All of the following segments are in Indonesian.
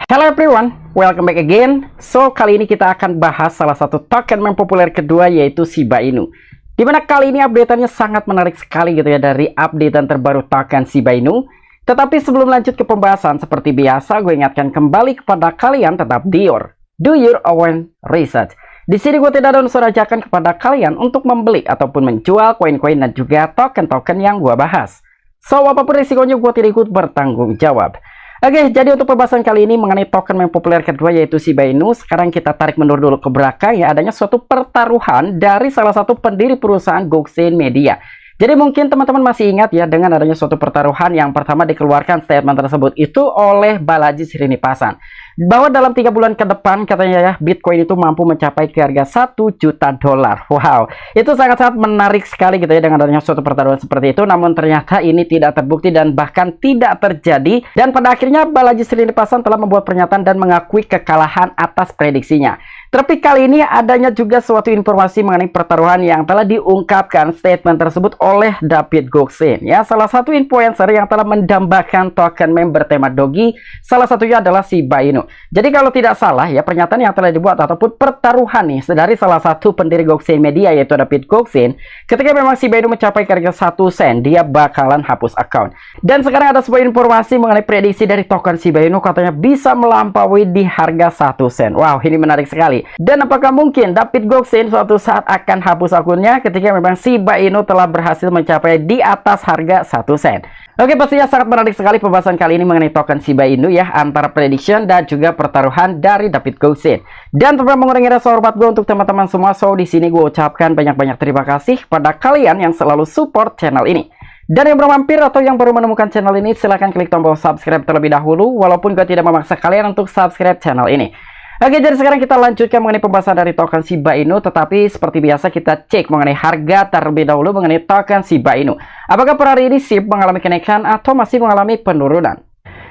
Hello everyone, welcome back again. So, kali ini kita akan bahas salah satu token meme populer kedua, yaitu Shiba Inu. Dimana kali ini updateannya sangat menarik sekali gitu ya, dari updatean terbaru token Shiba Inu. Tetapi sebelum lanjut ke pembahasan, seperti biasa gue ingatkan kembali kepada kalian tetap do your own research. Di sini gue tidak ada unsur ajakan kepada kalian untuk membeli ataupun menjual koin-koin dan juga token-token yang gue bahas. So, apapun risikonya gue tidak ikut bertanggung jawab. Oke, jadi untuk pembahasan kali ini mengenai token yang populer kedua, yaitu Shiba Inu. Sekarang kita tarik mundur dulu ke belakang ya, adanya suatu pertaruhan dari salah satu pendiri perusahaan Goxin Media. Jadi mungkin teman-teman masih ingat ya, dengan adanya suatu pertaruhan yang pertama dikeluarkan statement tersebut itu oleh Balaji Srinivasan, bahwa dalam 3 bulan ke depan katanya ya, Bitcoin itu mampu mencapai ke harga $1 juta. Wow, itu sangat-sangat menarik sekali gitu ya, dengan adanya suatu pertaruhan seperti itu. Namun ternyata ini tidak terbukti dan bahkan tidak terjadi. Dan pada akhirnya Balaji Srinivasan telah membuat pernyataan dan mengakui kekalahan atas prediksinya. Tapi kali ini adanya juga suatu informasi mengenai pertaruhan yang telah diungkapkan statement tersebut oleh David Goxin ya, salah satu influencer yang telah mendambakan token meme bertema Dogi, salah satunya adalah Shiba Inu. Jadi kalau tidak salah ya, pernyataan yang telah dibuat ataupun pertaruhan nih dari salah satu pendiri Goxin Media, yaitu David Goxin, ketika memang Shiba Inu mencapai harga 1 sen, dia bakalan hapus account. Dan sekarang ada sebuah informasi mengenai prediksi dari token Shiba Inu, katanya bisa melampaui di harga 1 sen. Wow, ini menarik sekali. Dan apakah mungkin David Goxin suatu saat akan hapus akunnya ketika memang Shiba Inu telah berhasil mencapai di atas harga 1 sen? Oke, pastinya sangat menarik sekali pembahasan kali ini mengenai token Shiba Inu ya, antara prediction dan juga pertaruhan dari David Goxin. Dan tanpa mengurangi rasa hormat gue untuk teman-teman semua, so di sini gue ucapkan banyak-banyak terima kasih pada kalian yang selalu support channel ini. Dan yang belum mampir atau yang baru menemukan channel ini, silahkan klik tombol subscribe terlebih dahulu, walaupun gue tidak memaksa kalian untuk subscribe channel ini. Oke, jadi sekarang kita lanjutkan mengenai pembahasan dari token Shiba Inu. Tetapi seperti biasa kita cek mengenai harga terlebih dahulu mengenai token Shiba Inu. Apakah per hari ini SHIB mengalami kenaikan atau masih mengalami penurunan?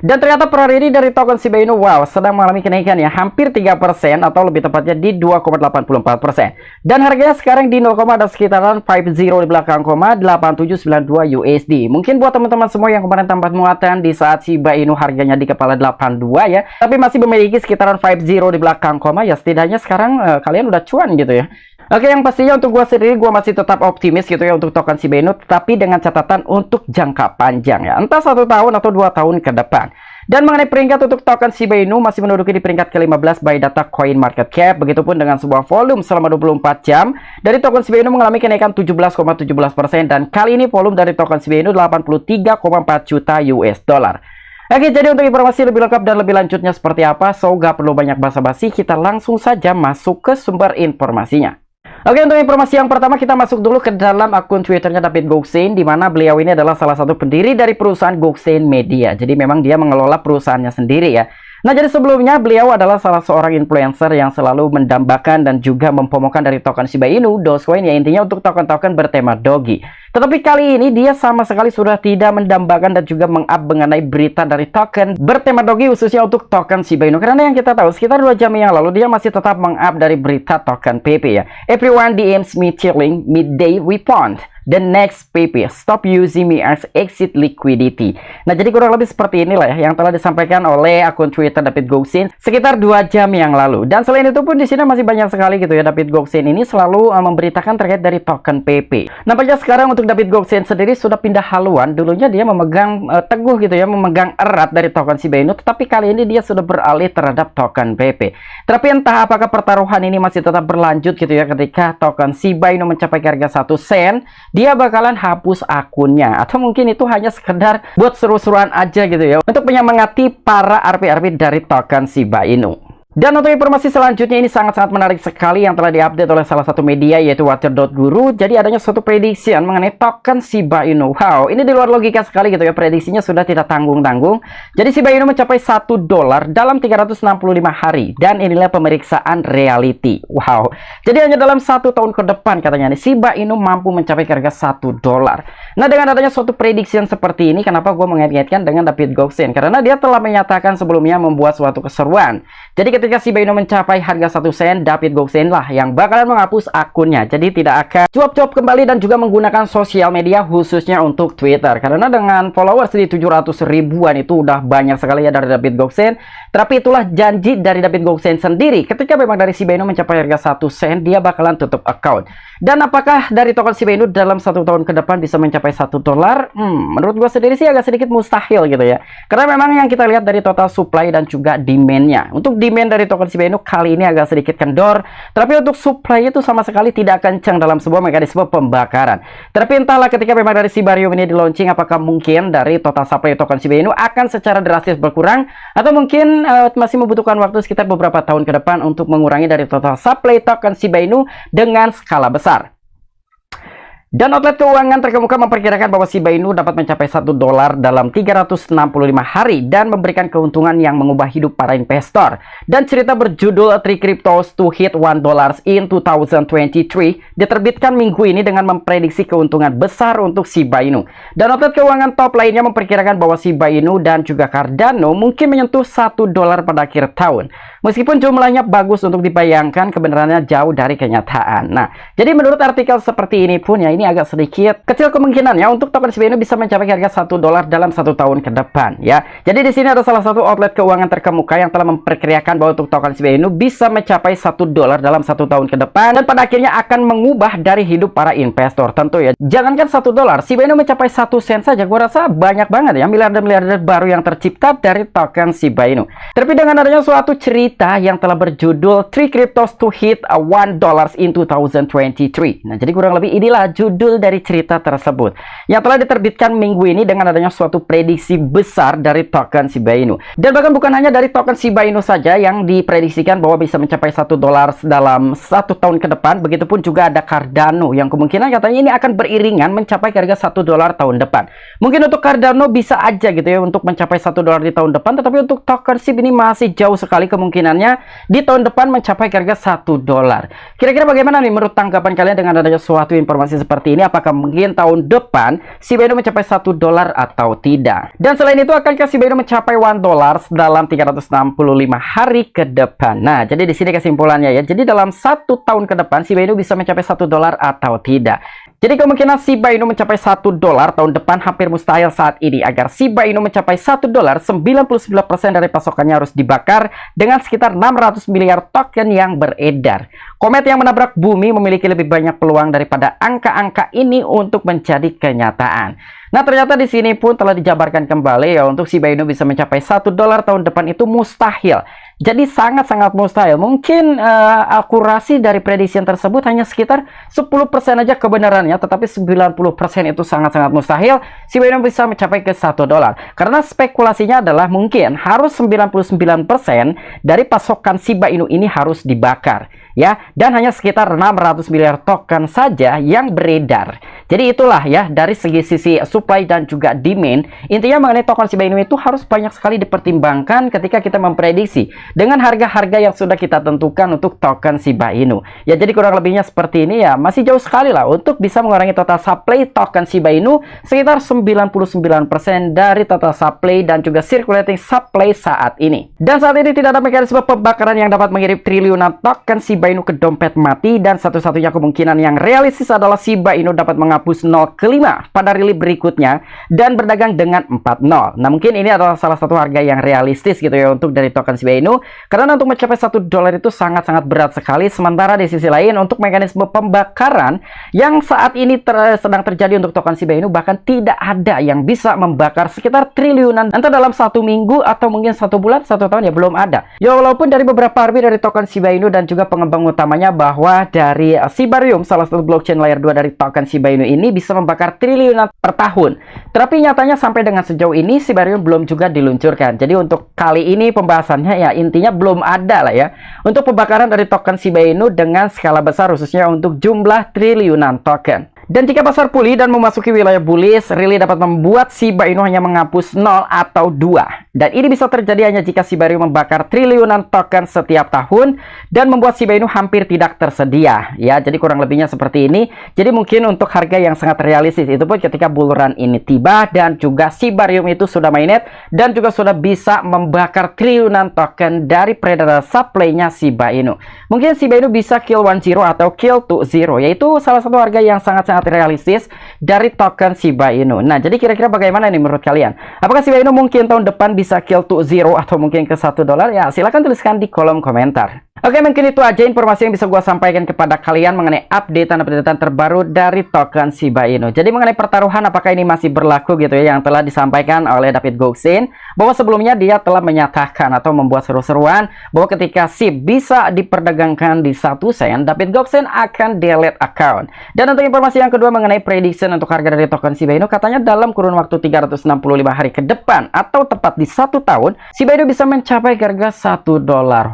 Dan ternyata per hari ini dari token Shiba Inu, wow, sedang mengalami kenaikan ya, hampir 3% atau lebih tepatnya di 2,84%. Dan harganya sekarang di 0, ada sekitaran 50 di belakang, 8792 USD. Mungkin buat teman-teman semua yang kemarin tampak muatan di saat Shiba Inu harganya di kepala 82 ya, tapi masih memiliki sekitaran 50 di belakang, ya setidaknya sekarang kalian udah cuan gitu ya. Oke, yang pastinya untuk gua sendiri, gua masih tetap optimis gitu ya untuk token Shiba Inu, tapi dengan catatan untuk jangka panjang ya, entah 1 tahun atau 2 tahun ke depan. Dan mengenai peringkat untuk token Shiba Inu masih menduduki di peringkat ke-15 by data Coin Market Cap. Begitupun dengan sebuah volume selama 24 jam dari token Shiba Inu mengalami kenaikan 17,17%, dan kali ini volume dari token Shiba Inu 83,4 juta US dollar. Oke, jadi untuk informasi lebih lengkap dan lebih lanjutnya seperti apa, so gak perlu banyak basa-basi, kita langsung saja masuk ke sumber informasinya. Oke, untuk informasi yang pertama kita masuk dulu ke dalam akun Twitternya David Goxin, di mana beliau ini adalah salah satu pendiri dari perusahaan Goxin Media. Jadi memang dia mengelola perusahaannya sendiri ya. Nah, jadi sebelumnya beliau adalah salah seorang influencer yang selalu mendambakan dan juga mempromokan dari token Shiba Inu, Dogecoin ya, intinya untuk token-token bertema Dogi. Tetapi kali ini dia sama sekali sudah tidak mendambakan dan juga meng-up mengenai berita dari token bertema Dogi, khususnya untuk token Shiba Inu. Karena yang kita tahu sekitar 2 jam yang lalu dia masih tetap meng-up dari berita token PP ya. Everyone DMs me chilling midday refund. The next PP, stop using me as exit liquidity. Nah, jadi kurang lebih seperti inilah ya yang telah disampaikan oleh akun Twitter David Goxin sekitar 2 jam yang lalu. Dan selain itu pun di sini masih banyak sekali gitu ya, David Goxin ini selalu memberitakan terkait dari token PP. Nampaknya sekarang untuk David Goxin sendiri sudah pindah haluan. Dulunya dia memegang teguh gitu ya, memegang erat dari token Shiba Inu, tetapi kali ini dia sudah beralih terhadap token PP. Tapi entah apakah pertaruhan ini masih tetap berlanjut gitu ya, ketika token Shiba Inu mencapai harga 1 sen, dia bakalan hapus akunnya, atau mungkin itu hanya sekedar buat seru-seruan aja gitu ya, untuk menyemangati para RP-RP dari token Shiba Inu. Dan untuk informasi selanjutnya ini sangat-sangat menarik sekali yang telah diupdate oleh salah satu media, yaitu Water.guru. Jadi adanya suatu prediction mengenai token Shiba Inu. Wow, ini di luar logika sekali gitu ya, prediksinya sudah tidak tanggung-tanggung. Jadi Shiba Inu mencapai $1 dalam 365 hari, dan inilah pemeriksaan reality. Wow, jadi hanya dalam 1 tahun ke depan katanya nih, Shiba Inu mampu mencapai harga $1. Nah, dengan adanya suatu prediction seperti ini, kenapa gue mengait-ngaitkan dengan David Goxin? Karena dia telah menyatakan sebelumnya membuat suatu keseruan Jadi ketika Shiba Inu mencapai harga 1 sen, David Goldstein lah yang bakalan menghapus akunnya. Jadi tidak akan cuap-cuap kembali dan juga menggunakan sosial media khususnya untuk Twitter. Karena dengan followers di 700 ribuan itu udah banyak sekali ya dari David Goldstein. Tapi itulah janji dari David Goldstein sendiri. Ketika memang dari Shiba Inu mencapai harga 1 sen, dia bakalan tutup account. Dan apakah dari token Shiba Inu dalam 1 tahun ke depan bisa mencapai 1 dolar? Menurut gua sendiri sih agak sedikit mustahil gitu ya. Karena memang yang kita lihat dari total supply dan juga demand-nya. Untuk demand dari token Shiba Inu kali ini agak sedikit kendor, tapi untuk supply itu sama sekali tidak kencang dalam sebuah mekanisme pembakaran. Tapi entahlah ketika memang dari Shibarium ini di launching, apakah mungkin dari total supply token Shiba Inu akan secara drastis berkurang, atau mungkin masih membutuhkan waktu sekitar beberapa tahun ke depan untuk mengurangi dari total supply token Shiba Inu dengan skala besar. Dan outlet keuangan terkemuka memperkirakan bahwa Shiba Inu dapat mencapai 1 dolar dalam 365 hari dan memberikan keuntungan yang mengubah hidup para investor. Dan cerita berjudul Three Cryptos to Hit $1 in 2023 diterbitkan minggu ini dengan memprediksi keuntungan besar untuk Shiba Inu. Dan outlet keuangan top lainnya memperkirakan bahwa Shiba Inu dan juga Cardano mungkin menyentuh 1 dolar pada akhir tahun. Meskipun jumlahnya bagus untuk dibayangkan, kebenarannya jauh dari kenyataan. Nah, jadi menurut artikel seperti ini pun ya, ini agak sedikit kecil kemungkinannya untuk token Shiba Inu bisa mencapai harga 1 dolar dalam 1 tahun ke depan ya. Jadi di sini ada salah satu outlet keuangan terkemuka yang telah memperkirakan bahwa untuk token Shiba Inu bisa mencapai 1 dolar dalam 1 tahun ke depan, dan pada akhirnya akan mengubah dari hidup para investor. Tentu ya, jangankan 1 dolar, Shiba Inu mencapai 1 sen saja gua rasa banyak banget ya miliarder-miliarder baru yang tercipta dari token Shiba Inu. Tapi dengan adanya suatu cerita yang telah berjudul Three Cryptos to Hit $1 in 2023. Nah, jadi kurang lebih inilah judul dari cerita tersebut yang telah diterbitkan minggu ini dengan adanya suatu prediksi besar dari token Shiba Inu. Dan bahkan bukan hanya dari token Shiba Inu saja yang diprediksikan bahwa bisa mencapai 1 dolar dalam 1 tahun ke depan, begitupun juga ada Cardano yang kemungkinan katanya ini akan beriringan mencapai harga 1 dolar tahun depan. Mungkin untuk Cardano bisa aja gitu ya untuk mencapai 1 dolar di tahun depan, tetapi untuk token SHIB ini masih jauh sekali kemungkinannya di tahun depan mencapai harga 1 dolar. Kira-kira bagaimana nih menurut tanggapan kalian dengan adanya suatu informasi seperti ini? Apakah mungkin tahun depan Shiba Inu mencapai 1 dolar atau tidak? Dan selain itu, akankah Shiba Inu mencapai 1 dolar dalam 365 hari ke depan? Nah, jadi di sini kesimpulannya ya. Jadi dalam 1 tahun ke depan Shiba Inu bisa mencapai 1 dolar atau tidak? Jadi kemungkinan Shiba Inu mencapai 1 dolar tahun depan hampir mustahil saat ini. Agar Shiba Inu mencapai 1 dolar, 99% dari pasokannya harus dibakar dengan sekitar 600 miliar token yang beredar. Komet yang menabrak bumi memiliki lebih banyak peluang daripada angka-angka ini untuk menjadi kenyataan. Nah, ternyata di sini pun telah dijabarkan kembali ya, untuk Shiba Inu bisa mencapai 1 dolar tahun depan itu mustahil. Jadi sangat-sangat mustahil. Mungkin akurasi dari prediksi tersebut hanya sekitar 10% aja kebenarannya, tetapi 90% itu sangat-sangat mustahil Shiba Inu bisa mencapai ke 1 dolar. Karena spekulasinya adalah mungkin harus 99% dari pasokan Shiba Inu ini harus dibakar ya, dan hanya sekitar 600 miliar token saja yang beredar. Jadi itulah ya dari sisi supply dan juga demand. Intinya mengenai token Shiba Inu itu harus banyak sekali dipertimbangkan ketika kita memprediksi dengan harga-harga yang sudah kita tentukan untuk token Shiba Inu. Ya, jadi kurang lebihnya seperti ini ya, masih jauh sekali lah untuk bisa mengurangi total supply token Shiba Inu sekitar 99% dari total supply dan juga circulating supply saat ini. Dan saat ini tidak ada mekanisme pembakaran yang dapat mengirim triliunan token Shiba Inu ke dompet mati, dan satu-satunya kemungkinan yang realistis adalah Shiba Inu dapat menghapus 0 ke 5 pada rilis berikutnya dan berdagang dengan 4-0. Nah, mungkin ini adalah salah satu harga yang realistis gitu ya untuk dari token Shiba Inu, karena untuk mencapai 1 dolar itu sangat-sangat berat sekali. Sementara di sisi lain untuk mekanisme pembakaran yang saat ini sedang terjadi untuk token Shiba Inu, bahkan tidak ada yang bisa membakar sekitar triliunan entah dalam 1 minggu atau mungkin 1 bulan, 1 tahun, ya belum ada. Ya, walaupun dari beberapa army dari token Shiba Inu dan juga pengembang utamanya bahwa dari Shibarium, salah satu blockchain layer 2 dari token Shiba Inu ini bisa membakar triliunan per tahun. Tapi nyatanya sampai dengan sejauh ini Shibarium belum juga diluncurkan. Jadi untuk kali ini pembahasannya ya intinya belum ada lah ya untuk pembakaran dari token Shiba Inu dengan skala besar, khususnya untuk jumlah triliunan token. Dan jika pasar pulih dan memasuki wilayah bullish, rally dapat membuat Shiba Inu hanya menghapus 0 atau 2. Dan ini bisa terjadi hanya jika Shiba Inu membakar triliunan token setiap tahun dan membuat Shiba Inu hampir tidak tersedia. Ya, jadi kurang lebihnya seperti ini. Jadi mungkin untuk harga yang sangat realistis itu pun ketika bull run ini tiba dan juga Shibarium itu sudah mainnet dan juga sudah bisa membakar triliunan token dari peredaran supply-nya Shiba Inu. Mungkin Shiba Inu bisa kill 10 atau kill 20, yaitu salah satu harga yang sangat realistis dari token Shiba Inu. Nah, jadi kira-kira bagaimana nih menurut kalian? Apakah Shiba Inu mungkin tahun depan bisa kill 20 atau mungkin ke $1? Ya, silahkan tuliskan di kolom komentar. Oke, mungkin itu aja informasi yang bisa gue sampaikan kepada kalian mengenai updatean terbaru dari token Shiba Inu. Jadi mengenai pertaruhan apakah ini masih berlaku gitu ya, yang telah disampaikan oleh David Goldstein, bahwa sebelumnya dia telah menyatakan atau membuat seru-seruan bahwa ketika SHIB bisa diperdagangkan di 1 sen, David Goldstein akan delete account. Dan untuk informasi yang kedua mengenai prediction untuk harga dari token Shiba Inu, katanya dalam kurun waktu 365 hari ke depan atau tepat di 1 tahun, Shiba Inu bisa mencapai harga $1.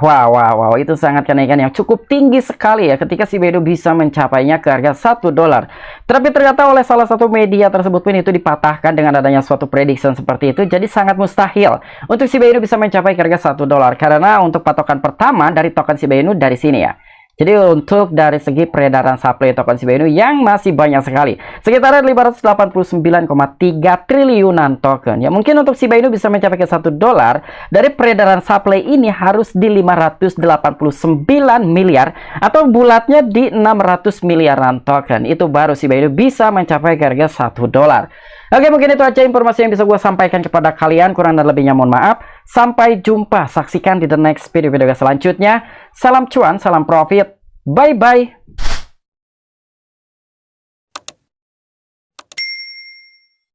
Wow, itu sangat kenaikan yang cukup tinggi sekali ya ketika Shiba Inu bisa mencapainya ke harga $1. Tapi ternyata oleh salah satu media tersebut pun itu dipatahkan dengan adanya suatu prediction seperti itu. Jadi sangat mustahil untuk Shiba Inu bisa mencapai ke harga $1 karena untuk patokan pertama dari token Shiba Inu dari sini ya. Jadi untuk dari segi peredaran supply token Shiba Inu yang masih banyak sekali, sekitar 589,3 triliunan token. Ya mungkin untuk Shiba Inu bisa mencapai ke $1 dari peredaran supply ini harus di 589 miliar atau bulatnya di 600 miliaran token. Itu baru Shiba Inu bisa mencapai harga $1. Oke, mungkin itu aja informasi yang bisa gue sampaikan kepada kalian. Kurang dan lebihnya mohon maaf. Sampai jumpa. Saksikan di the next video selanjutnya. Salam cuan, salam profit. Bye-bye.